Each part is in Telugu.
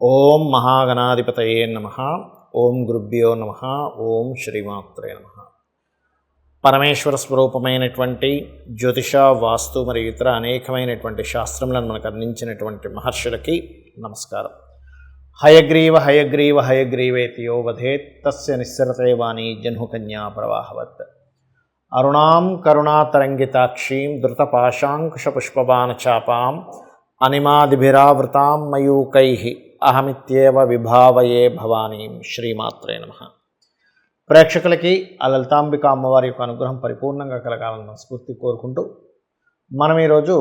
ఓం మహాగణాధిపతయే నమః. ఓం గురుభ్యో నమః. ఓం శ్రీమాత్రే నమః. పరమేశ్వర స్వరూపమైనటువంటి జ్యోతిష, వాస్తు మరియు ఇతర అనేకమైనటువంటి శాస్త్రములను మనకు అందించినటువంటి మహర్షులకి నమస్కారం. హయగ్రీవ హయగ్రీవ హయగ్రీవేతి యో వధేత్ తస్య నిస్సరతే వాణి జహ్నుకన్యా ప్రవాహవత్. అరుణాం కరుణాతరంగితాక్షీం ధృతపాశాంకుశపుష్పబాణచాపాం అనిమాదిభిరావృతాం మయూకైః అహమిత్యేవ విభావయే భవానీం. శ్రీమాత్రే నమః. ప్రేక్షకులకి ఆ లలితాంబిక అమ్మవారి యొక్క అనుగ్రహం పరిపూర్ణంగా కలగాలని మనస్ఫూర్తి కోరుకుంటూ మనం ఈరోజు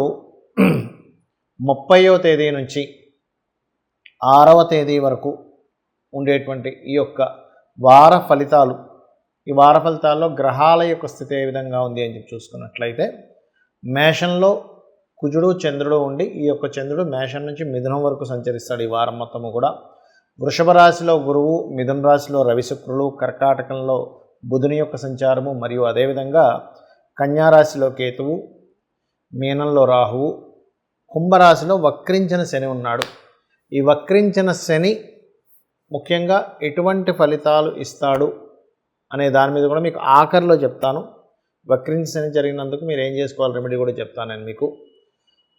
30వ తేదీ నుంచి 6వ తేదీ వరకు ఉండేటువంటి ఈ యొక్క వార ఫలితాలు, ఈ వార ఫలితాల్లో గ్రహాల యొక్క స్థితి ఏ విధంగా ఉంది అని చెప్పి చూసుకున్నట్లయితే, మేషంలో కుజుడు చంద్రుడు ఉండి, ఈ యొక్క చంద్రుడు మేషం నుంచి మిథునం వరకు సంచరిస్తాడు ఈ వారం మొత్తము కూడా. వృషభ రాశిలో గురువు, మిథున రాశిలో రవి శుక్రులు, కర్కాటకంలో బుధుని యొక్క సంచారము, మరియు అదేవిధంగా కన్యారాశిలో కేతువు, మీనంలో రాహువు, కుంభరాశిలో వక్రించిన శని ఉన్నాడు. ఈ వక్రించిన శని ముఖ్యంగా ఎటువంటి ఫలితాలు ఇస్తాడు అనే దాని మీద కూడా మీకు ఆఖరిలో చెప్తాను. వక్రించిన శని జరిగినందుకు మీరు ఏం చేసుకోవాలి రెమెడీ కూడా చెప్తాను నేను మీకు.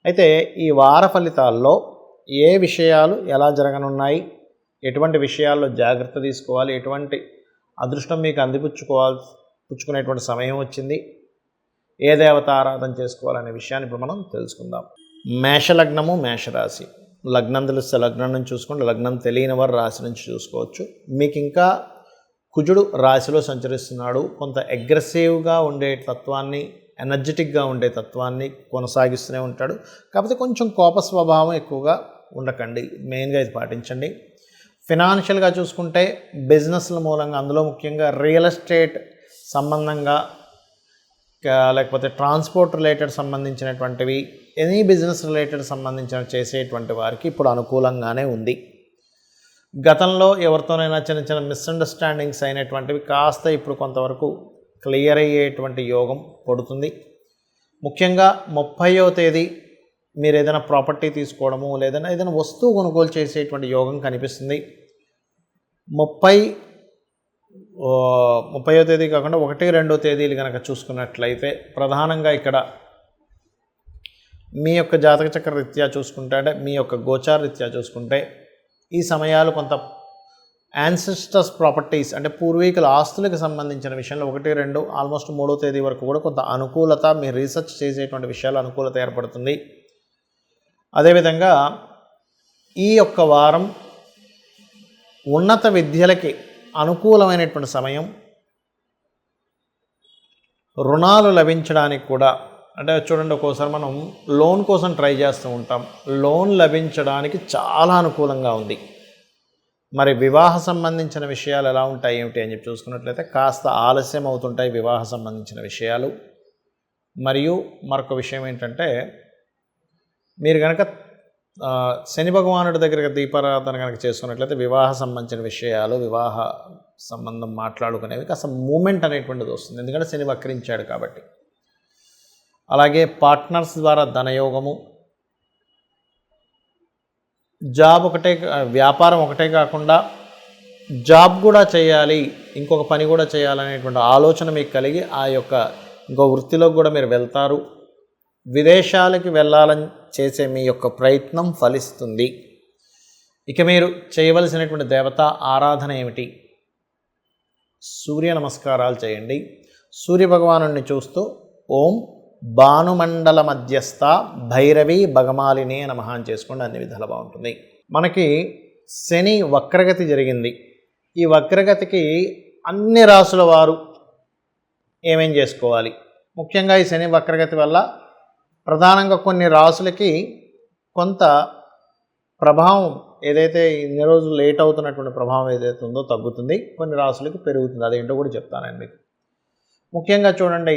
అయితే ఈ వార ఫలితాల్లో ఏ విషయాలు ఎలా జరగనున్నాయి, ఎటువంటి విషయాల్లో జాగ్రత్త తీసుకోవాలి, ఎటువంటి అదృష్టం మీకు పుచ్చుకునేటువంటి సమయం వచ్చింది, ఏ దేవత ఆరాధన చేసుకోవాలనే విషయాన్ని ఇప్పుడు మనం తెలుసుకుందాం. మేషలగ్నము, మేషరాశి. లగ్నం తెలిస్తే లగ్నం నుంచి చూసుకోండి, లగ్నం తెలియని వారు రాశి నుంచి చూసుకోవచ్చు. మీకు ఇంకా కుజుడు రాశిలో సంచరిస్తున్నాడు. కొంత అగ్రెసివ్గా ఉండే తత్వాన్ని, ఎనర్జెటిక్గా ఉండే తత్వాన్ని కొనసాగిస్తూనే ఉంటాడు. కాకపోతే కొంచెం కోప స్వభావం ఎక్కువగా ఉండకండి, మెయిన్గా ఇది పాటించండి. ఫినాన్షియల్గా చూసుకుంటే బిజినెస్ల మూలంగా, అందులో ముఖ్యంగా రియల్ ఎస్టేట్ సంబంధంగా, లేకపోతే ట్రాన్స్పోర్ట్ రిలేటెడ్ సంబంధించినటువంటివి, ఎనీ బిజినెస్ రిలేటెడ్ సంబంధించిన చేసేటువంటి వారికి ఇప్పుడు అనుకూలంగానే ఉంది. గతంలో ఎవరితోనైనా చిన్న చిన్న మిస్అండర్స్టాండింగ్స్ అయినటువంటివి కాస్త ఇప్పుడు కొంతవరకు క్లియర్ అయ్యేటువంటి యోగం పడుతుంది. ముఖ్యంగా 30వ తేదీ మీరు ఏదైనా ప్రాపర్టీ తీసుకోవడము, లేదా ఏదైనా వస్తువు కొనుగోలు చేసేటువంటి యోగం కనిపిస్తుంది. 30వ తేదీ కాకుండా 1, 2 తేదీలు కనుక చూసుకున్నట్లయితే, ప్రధానంగా ఇక్కడ మీ యొక్క జాతక చక్ర రీత్యా చూసుకుంటే, అంటే మీ యొక్క గోచార రీత్యా చూసుకుంటే, ఈ సమయాలు కొంత యాన్సెస్టర్స్ ప్రాపర్టీస్, అంటే పూర్వీకుల ఆస్తులకు సంబంధించిన విషయంలో 1, 2 ఆల్మోస్ట్ 3వ తేదీ వరకు కూడా కొంత అనుకూలత, మీరు రీసెర్చ్ చేసేటువంటి విషయాలు అనుకూలత ఏర్పడుతుంది. అదేవిధంగా ఈ యొక్క వారం ఉన్నత విద్యలకి అనుకూలమైనటువంటి సమయం. రుణాలు లభించడానికి కూడా, అంటే చూడండి, ఒక్కోసారి మనం లోన్ కోసం ట్రై చేస్తూ ఉంటాం, లోన్ లభించడానికి చాలా అనుకూలంగా ఉంది. మరి వివాహ సంబంధించిన విషయాలు ఎలా ఉంటాయి ఏమిటి అని చెప్పి చూసుకున్నట్లయితే, కాస్త ఆలస్యం అవుతుంటాయి వివాహ సంబంధించిన విషయాలు. మరియు మరొక విషయం ఏంటంటే, మీరు కనుక శని భగవానుడి దగ్గర దీపారాధన కనుక చేసుకున్నట్లయితే వివాహ సంబంధించిన విషయాలు, వివాహ సంబంధం మాట్లాడుకునేవి కాస్త మూమెంట్ అనేటువంటిది వస్తుంది, ఎందుకంటే శని వక్రించాడు కాబట్టి. అలాగే పార్ట్నర్స్ ద్వారా ధనయోగము, జాబ్ ఒకటే, వ్యాపారం ఒకటే కాకుండా జాబ్ కూడా చేయాలి, ఇంకొక పని కూడా చేయాలనేటువంటి ఆలోచన మీకు కలిగి ఆ యొక్క ఇంకో వృత్తిలోకి కూడా మీరు వెళ్తారు. విదేశాలకి వెళ్ళాలని చేసే మీ యొక్క ప్రయత్నం ఫలిస్తుంది. ఇక మీరు చేయవలసినటువంటి దేవత ఆరాధన ఏమిటి? సూర్య నమస్కారాలు చేయండి. సూర్య భగవానుడిని చూస్తూ ఓం భానుమండల మధ్యస్థ భైరవి భగమాలినే నమః అని చేసుకోండి, అన్ని విధాలు బాగుంటుంది. మనకి శని వక్రగతి జరిగింది. ఈ వక్రగతికి అన్ని రాసుల వారు ఏమేం చేసుకోవాలి? ముఖ్యంగా ఈ శని వక్రగతి వల్ల ప్రధానంగా కొన్ని రాసులకి కొంత ప్రభావం, ఏదైతే ఇన్ని రోజులు లేట్ అవుతున్నటువంటి ప్రభావం ఏదైతే ఉందో తగ్గుతుంది, కొన్ని రాసులకి పెరుగుతుంది. అదేంటో కూడా చెప్తానండి మీకు. ముఖ్యంగా చూడండి,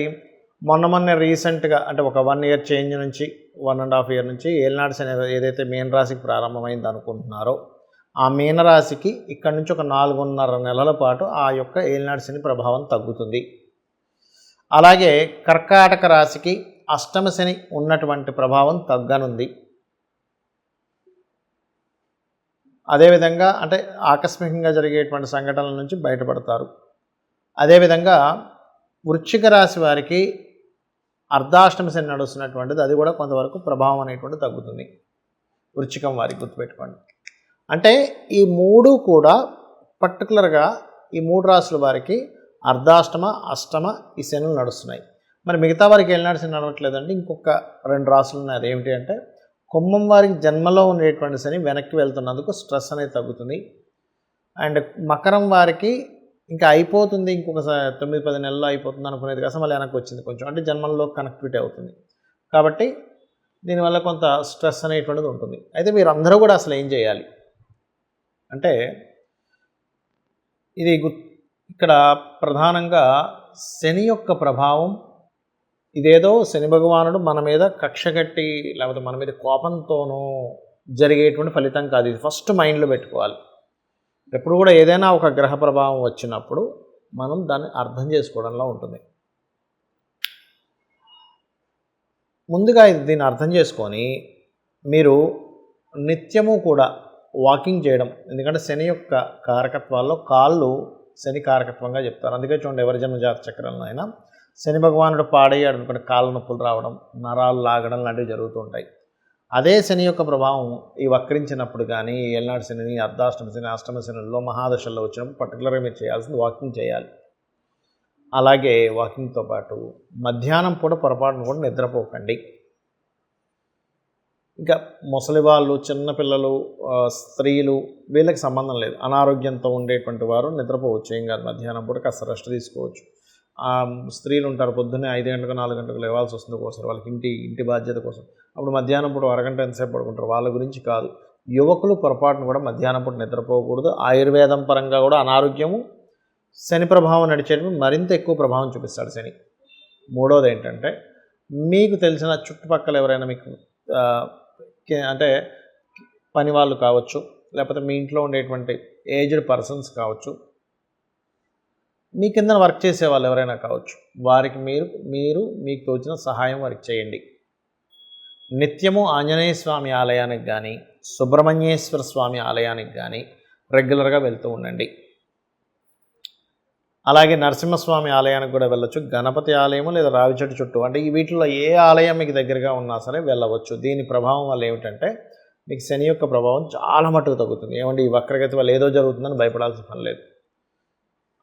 మొన్న రీసెంట్గా, అంటే ఒక 1 ఇయర్ చేంజ్ నుంచి 1.5 ఇయర్ నుంచి ఏలినాటి శని ఏదైతే మీన రాశికి ప్రారంభమైంది అనుకుంటున్నారో, ఆ మీనరాశికి ఇక్కడ నుంచి ఒక 4.5 నెలల పాటు ఆ యొక్క ఏలినాటి శని ప్రభావం తగ్గుతుంది. అలాగే కర్కాటక రాశికి అష్టమ శని ఉన్నటువంటి ప్రభావం తగ్గనుంది. అదేవిధంగా అంటే ఆకస్మికంగా జరిగేటువంటి సంఘటనల నుంచి బయటపడతారు. అదేవిధంగా వృశ్చిక రాశి వారికి అర్ధాష్టమ శని నడుస్తున్నటువంటిది, అది కూడా కొంతవరకు ప్రభావం అనేటువంటిది తగ్గుతుంది వృశ్చికం వారికి, గుర్తుపెట్టుకోండి. అంటే ఈ మూడు కూడా పర్టికులర్గా ఈ 3 రాశుల వారికి అర్ధాష్టమ, అష్టమ ఈ శనులు నడుస్తున్నాయి. మరి మిగతా వారికి ఏలినాటి శని నడవట్లేదంటే ఇంకొక 2 రాశులు ఉన్నాయి. అదేమిటి అంటే కుంభం వారికి జన్మలో ఉండేటువంటి శని వెనక్కి వెళ్తున్నందుకు స్ట్రెస్ అనేది తగ్గుతుంది. అండ్ మకరం వారికి ఇంకా అయిపోతుంది, ఇంకొక 9-10 నెలల్లో అయిపోతుంది అనుకునేది కాస్త మళ్ళీ వెనక్కి వచ్చింది కొంచెం, అంటే జన్మల్లో కనెక్టివిటీ అవుతుంది. కాబట్టి దీనివల్ల కొంత స్ట్రెస్ అనేటువంటిది ఉంటుంది. అయితే మీరు అందరూ కూడా అసలు ఏం చేయాలి అంటే ఇది ఇక్కడ ప్రధానంగా శని యొక్క ప్రభావం, ఇదేదో శని భగవానుడు మన మీద కక్ష కట్టి లేకపోతే మన మీద కోపంతోనూ జరిగేటువంటి ఫలితం కాదు. ఇది ఫస్ట్ మైండ్లో పెట్టుకోవాలి. ఎప్పుడు కూడా ఏదైనా ఒక గ్రహ ప్రభావం వచ్చినప్పుడు మనం దాన్ని అర్థం చేసుకోవడంలో ఉంటుంది. ముందుగా దీన్ని అర్థం చేసుకొని మీరు నిత్యము కూడా వాకింగ్ చేయడం, ఎందుకంటే శని యొక్క కారకత్వాల్లో కాళ్ళు శని కారకత్వంగా చెప్తారు. అందుకే చూడండి, ఎవరి జన్మజాత చక్రంలో అయినా శని భగవానుడు పాడయ్యాడు అనుకోండి, కాళ్ళ నొప్పులు రావడం, నరాలు లాగడం లాంటివి జరుగుతూ ఉంటాయి. అదే శని యొక్క ప్రభావం ఈ వక్రించినప్పుడు కానీ, ఏలినాటి శని, అర్ధాష్టమ శని, అష్టమ శనిలో, మహాదశల్లో వచ్చినప్పుడు పర్టికులర్గా మీరు చేయాల్సింది వాకింగ్ చేయాలి. అలాగే వాకింగ్తో పాటు మధ్యాహ్నం పూట పొరపాటును కూడా నిద్రపోకండి. ఇంకా ముసలి వాళ్ళు, చిన్నపిల్లలు, స్త్రీలు, వీళ్ళకి సంబంధం లేదు. అనారోగ్యంతో ఉండేటువంటి వారు నిద్రపోవచ్చు, ఏం కాదు. మధ్యాహ్నం పూట కాస్త రెస్ట్ తీసుకోవచ్చు. స్త్రీలు ఉంటారు, పొద్దున్నే 5 గంటలకు 4 గంటలకు లేవాల్సి వస్తుంది ఒకసారి, వాళ్ళకి ఇంటి బాధ్యత కోసం. అప్పుడు మధ్యాహ్నం పూట అరగంట ఎంతసేపు పడుకుంటారు, వాళ్ళ గురించి కాదు. యువకులు పొరపాటును కూడా మధ్యాహ్నం పూట నిద్రపోకూడదు. ఆయుర్వేదం పరంగా కూడా అనారోగ్యము, శని ప్రభావం నడిచేటప్పుడు మరింత ఎక్కువ ప్రభావం చూపిస్తాడు శని. మూడవది ఏంటంటే, మీకు తెలిసిన చుట్టుపక్కల ఎవరైనా మీకు అంటే పని వాళ్ళు కావచ్చు, లేకపోతే మీ ఇంట్లో ఉండేటువంటి ఏజ్డ్ పర్సన్స్ కావచ్చు, మీ కింద వర్క్ చేసే వాళ్ళు ఎవరైనా కావచ్చు, వారికి మీరు మీకు తోచిన సహాయం వారికి చేయండి. నిత్యము ఆంజనేయ స్వామి ఆలయానికి కానీ, సుబ్రహ్మణ్యేశ్వర స్వామి ఆలయానికి కానీ రెగ్యులర్గా వెళ్తూ ఉండండి. అలాగే నరసింహస్వామి ఆలయానికి కూడా వెళ్ళొచ్చు. గణపతి ఆలయము లేదా రావి చెట్టు చుట్టూ, అంటే ఈ వీటిలో ఏ ఆలయం మీకు దగ్గరగా ఉన్నా సరే వెళ్ళవచ్చు. దీని ప్రభావం వల్ల ఏమిటంటే మీకు శని యొక్క ప్రభావం చాలా మట్టుకు తగ్గుతుంది. ఏమంటే ఈ వక్రగతి వల్ల ఏదో జరుగుతుందని భయపడాల్సిన పని లేదు.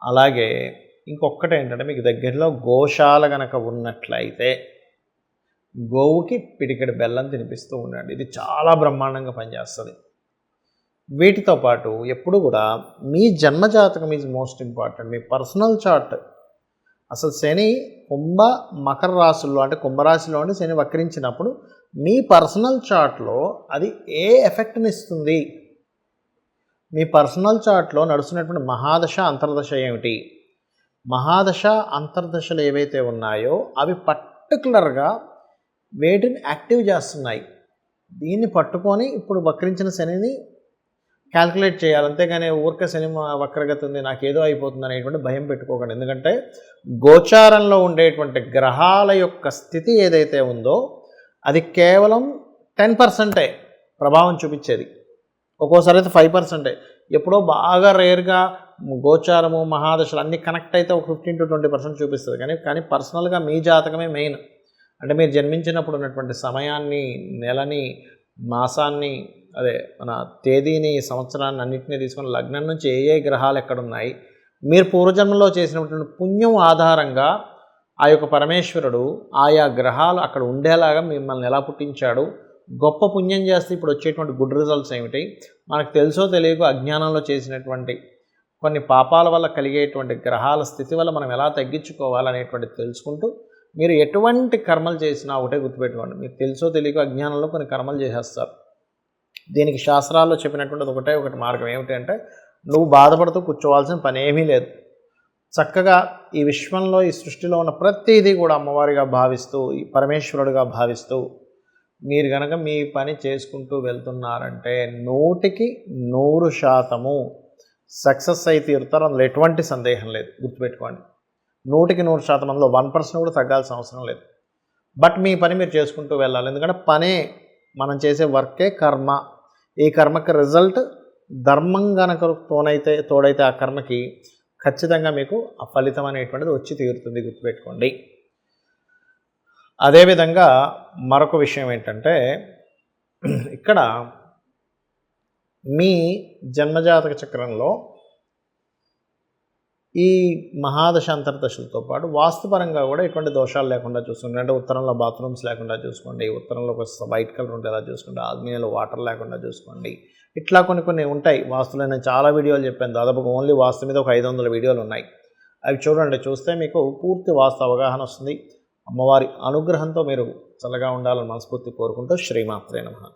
అలాగే ఇంకొకటి ఏంటంటే, మీకు దగ్గరలో గోశాల కనుక ఉన్నట్లయితే గోవుకి పిడికెడు బెల్లం తినిపిస్తూ ఉండండి. ఇది చాలా బ్రహ్మాండంగా పనిచేస్తుంది. వీటితో పాటు ఎప్పుడు కూడా మీ జన్మజాతకం ఈజ్ మోస్ట్ ఇంపార్టెంట్. మీ పర్సనల్ చార్ట్, అసలు శని మకర రాశుల్లో, అంటే కుంభరాశిలో ఉండి శని వక్రించినప్పుడు మీ పర్సనల్ చార్ట్లో అది ఏ ఎఫెక్ట్ని ఇస్తుంది, మీ పర్సనల్ చార్ట్లో నడుస్తున్నటువంటి మహాదశ అంతర్దశ ఏమిటి, మహాదశ అంతర్దశలు ఏవైతే ఉన్నాయో అవి పర్టికులర్గా వేటిని యాక్టివ్ చేస్తున్నాయి. దీన్ని పట్టుకొని ఇప్పుడు వక్రించిన శనిని క్యాల్కులేట్ చేయాలి. అంతేగాని ఊరికే శని వక్రగతి ఉంది, నాకేదో అయిపోతుంది అనేటువంటి భయం పెట్టుకోకండి. ఎందుకంటే గోచారంలో ఉండేటువంటి గ్రహాల యొక్క స్థితి ఏదైతే ఉందో అది కేవలం 10% ప్రభావం చూపించేది. ఒక్కోసారి అయితే 5%. ఎప్పుడో బాగా రేర్గా గోచారము, మహాదశలు అన్నీ కనెక్ట్ అయితే ఒక 15-20% చూపిస్తుంది. కానీ పర్సనల్గా మీ జాతకమే మెయిన్. అంటే మీరు జన్మించినప్పుడు ఉన్నటువంటి సమయాన్ని, నెలని, మాసాన్ని, అదే మన తేదీని, సంవత్సరాన్ని అన్నింటినీ తీసుకొని లగ్నం నుంచి ఏ గ్రహాలు ఎక్కడున్నాయి, మీరు పూర్వజన్మలో చేసినటువంటి పుణ్యం ఆధారంగా ఆ యొక్క పరమేశ్వరుడు ఆయా గ్రహాలు అక్కడ ఉండేలాగా మిమ్మల్ని ఎలా పుట్టించాడు, గొప్ప పుణ్యం చేస్తే ఇప్పుడు వచ్చేటువంటి గుడ్ రిజల్ట్స్ ఏమిటి, మనకు తెలుసో తెలియకో అజ్ఞానంలో చేసినటువంటి కొన్ని పాపాల వల్ల కలిగేటువంటి గ్రహాల స్థితి వల్ల మనం ఎలా తగ్గించుకోవాలనేటువంటిది తెలుసుకుంటూ మీరు ఎటువంటి కర్మలు చేసినా ఒకటే గుర్తుపెట్టుకోండి, మీకు తెలుసో తెలియకో అజ్ఞానంలో కొన్ని కర్మలు చేసేస్తారు. దీనికి శాస్త్రాల్లో చెప్పినటువంటిది ఒకటి మార్గం ఏమిటి అంటే, నువ్వు బాధపడుతూ కూర్చోవాల్సిన పని ఏమీ లేదు. చక్కగా ఈ విశ్వంలో, ఈ సృష్టిలో ఉన్న ప్రతిదీ కూడా అమ్మవారిగా భావిస్తూ, ఈ పరమేశ్వరుడిగా భావిస్తూ మీరు కనుక మీ పని చేసుకుంటూ వెళ్తున్నారంటే 100% సక్సెస్ అయితే తీరుతారు. అందులో ఎటువంటి సందేహం లేదు, గుర్తుపెట్టుకోండి. 100% అందులో 1% కూడా తగ్గాల్సిన అవసరం లేదు. బట్ మీ పని మీరు చేసుకుంటూ వెళ్ళాలి. ఎందుకంటే పనే, మనం చేసే వర్కే కర్మ. ఈ కర్మకి రిజల్ట్ ధర్మం గనక తోడైతే ఆ కర్మకి ఖచ్చితంగా మీకు ఆ ఫలితం అనేటువంటిది వచ్చి తీరుతుంది, గుర్తుపెట్టుకోండి. అదేవిధంగా మరొక విషయం ఏంటంటే, ఇక్కడ మీ జన్మజాతక చక్రంలో ఈ మహాదశ అంతర్దశలతో పాటు వాస్తుపరంగా కూడా ఎటువంటి దోషాలు లేకుండా చూసుకోండి. అంటే ఉత్తరంలో బాత్రూమ్స్ లేకుండా చూసుకోండి, ఉత్తరంలో వైట్ కలర్ ఉండేలా చూసుకోండి, ఆగ్నేయంలో వాటర్ లేకుండా చూసుకోండి. ఇట్లా కొన్ని ఉంటాయి వాస్తులో. నేను చాలా వీడియోలు చెప్పాను, దాదాపుగా ఓన్లీ వాస్తు మీద ఒక 500 వీడియోలు ఉన్నాయి. అవి చూడండి, చూస్తే మీకు పూర్తి వాస్తు అవగాహన వస్తుంది. అమ్మవారి అనుగ్రహంతో మీరు చల్లగా ఉండాలని మనస్ఫూర్తి కోరుకుంటూ శ్రీమాత్రే నమః.